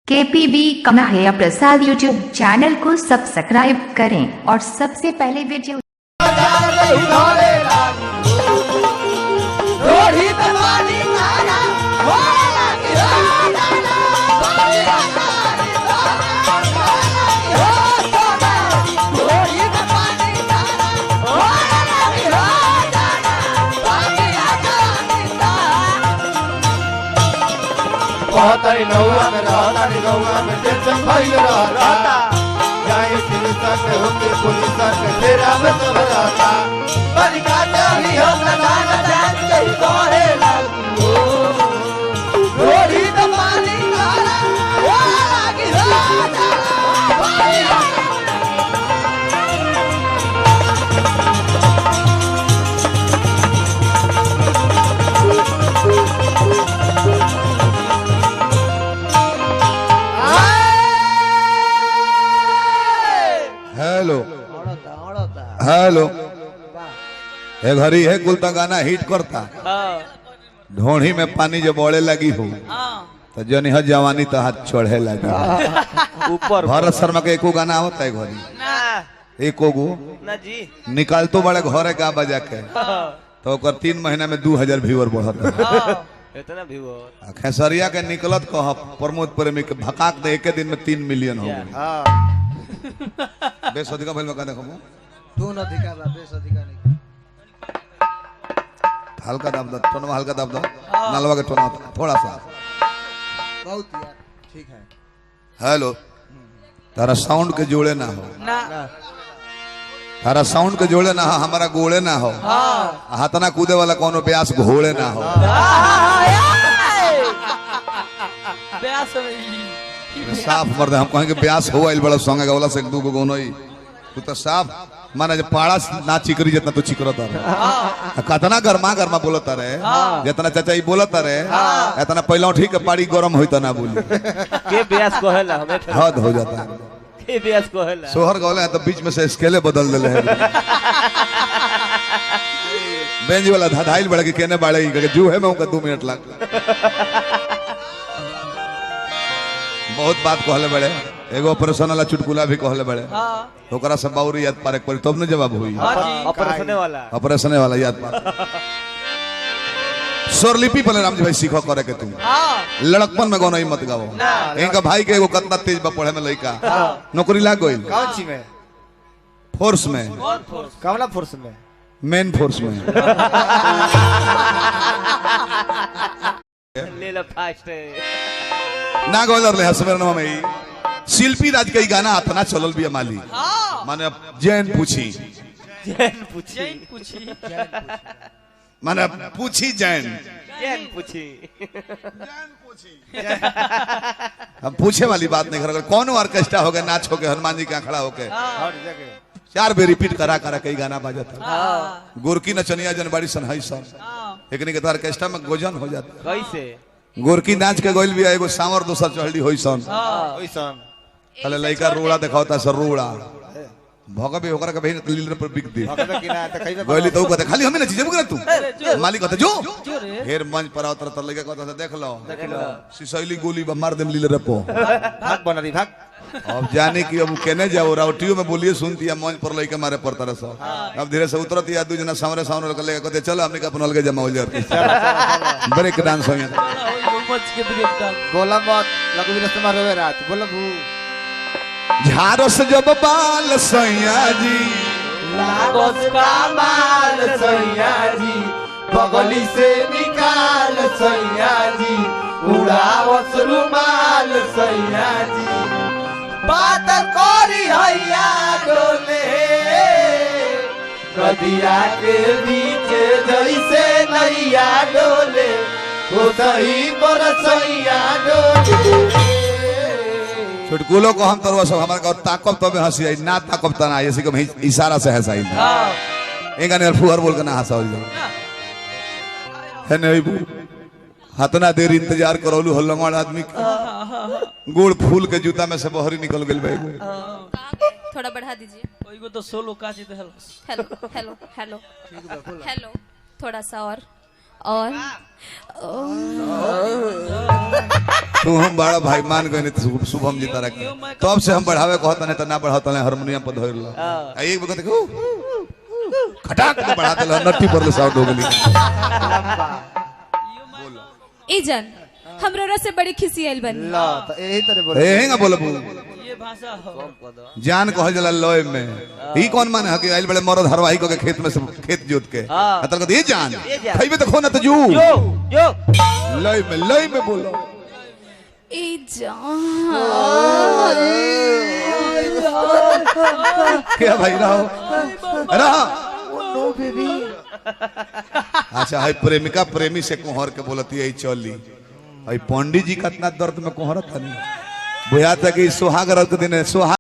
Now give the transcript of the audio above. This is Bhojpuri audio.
केपीबी कन्हैया प्रसाद यूट्यूब चैनल को सब्सक्राइब करें और सबसे पहले वीडियो पताई नौआ में रहता नी नौआ में टेंशन भइल रहता जाए पुलिस के होके पुलिस के तेरा में सब रहता बनिका चाही हो सदा जान के करे लागू रोड़ी तो पानी काला वो लागी रहता हेलो हेलो एक घड़ी है कुलता गाना हिट करता ढोणी में पानी जो बोले लगी हो तो जन है जवानी तो हाथ छोड़े लगी ऊपर भारत शर्मा के एको गाना होता है घड़ी एको गो ना जी निकाल तो बड़े घर का बजा के तो 3 महीना में 2000 व्यूअर बढ़त इतना व्यूअर खेसरिया के निकलत कह प्रमोद प्रेमी के भकाक दे एक दिन में 3 मिलियन हो गए बेस अधिका भइल में का देखो तू न दिखा बा बेस अधिका नहीं हल्का दाब दो टोनवा हल्का दाब दो नलवा के टोनवा थोड़ा सा बहुत यार ठीक है हेलो तारा साउंड के जोड़े ना हो ना तारा साउंड के जोड़े ना हो हमारा गोड़े ना हो हाथना कूदे वाला कोनो प्यास घोड़े ना हो प्यास साफ मर्द हम कहेंगे प्यास हो आइल बड़ा संगे वाला से एक दू गो गोनो ही तू तो साफ माने जब पाड़ा ना चिकरी जितना तो चिकरता रहे कतना गरमा बोलता रहे जितना चाचा ही बोलता रहे इतना पहला ठीक है पाड़ी गरम होता ना बोली के प्यास कोहेला हमें हद हो जाता है के प्यास कोहेला सोहर गौले तो बीच में से स्केले बदल दिले है बेंज वाला धाधाइल बड़ा के केने बाड़े ही जू है मैं उनका 2 मिनट लग बहुत बात कहले बड़े एगो ऑपरेशन वाला चुटकुला भी कहले बड़े ओकरा से बाउरी याद पारे पर तब न जवाब हुई ऑपरेशन वाला याद पार स्वरलिपि पहले राम जी भाई सीखो करे के तुम लड़कपन में गाना ही मत गाओ इनका भाई के एगो कितना तेज बा पढ़े में लइका नौकरी लाग गइल कौन सी में फोर्स में कमला फोर्स में मेन फोर्स में ले लो फास्ट ना गोलर ले हसमेर नाम में शिल्पी राज के गाना अतना चलल भी माली माने जैन पूछी जैन पूछी माने पूछी जैन जैन पूछी हम पूछे वाली बात नहीं कर कौन ऑर्केस्ट्रा हो गया नाच हो गया हनुमान जी के खड़ा होके 4 बार रिपीट करा कई गाना बजाता गोरकी नचनिया जनबाड़ी सन है सन एकनी के ऑर्केस्ट्रा में गोजन हो जाता कैसे गोरकी नाच के गोइल भी एगो सांवर दोसर चढ़ली होई सन पहले लइका रोड़ा दिखावता सर रोड़ा भगा भी होकर कभी लीलर पर बिक दे गोइली तो कहते खाली हमें ना चीज बुक तू मालिक कहते जो फिर मंच पर आवत त लइका कहता देख लो सिसैली गोली मार देम लीलर पे भाग बना दी भाग अब जाने की अब कहने जाओ राउटियो में बोलिए सुनती है मंच पर लइका मारे पर तरह से अब धीरे से उतरत या दू जना सामने सामने लेके कहते चलो हमने का अपन अलगे जमा हो जाते ब्रेक डांस हो गया बोला मत लगू भी तुम्हारे वे रात बोला भू झारस जब बाल सैया जी लागोस का माल सैया जी बगली से निकाल सैया जी उड़ावस रुमाल सैया जी बात करी हैया डोले कदिया के बीच जैसे नैया डोले वो सही बरसैया डोले चुटकुलों को हम तरवा सब हमारे ताकब तो में हंसी आई ना ताकब तो ना ऐसे को इशारा से हंसाई एक ने फुहर बोल के ना हंसा है नहीं हतना देर इंतजार करौलू हल्लंगड़ आदमी गुड़ फूल के जूता में से बहरी निकल गई भाई थोड़ा बढ़ा दीजिए ओइगो तो सोलो काजी दे हेलो हेलो हेलो हेलो थोड़ा सा और तू हम बड़ा भाई मान गए नहीं शुभम जी तरह के तब से हम बढ़ावे कहता नहीं तो ना बढ़ाता नहीं हारमोनियम पर धर लो एक बगत देखो खटाक के बढ़ा देला नट्टी पर साउंड हो गई इजन हमरा से बड़ी खिसी आइल बनी ला तो यही तरह बोले हेंगा बोलबू ये भाषा हो जान कहल जला लय में ई कौन माने है कि आइल बड़े मरद हरवाही को के खेत में से खेत जोत के अतर ये जान खइबे तो खोना तो जू जो लय में बोलो इजन क्या भाई रहो नो बेबी अच्छा है प्रेमिका प्रेमी से कोहर के बोलती है चली पंडित जी कितना दर्द में कोहरत है बुझाता कि सुहाग रात के दिन सुहाग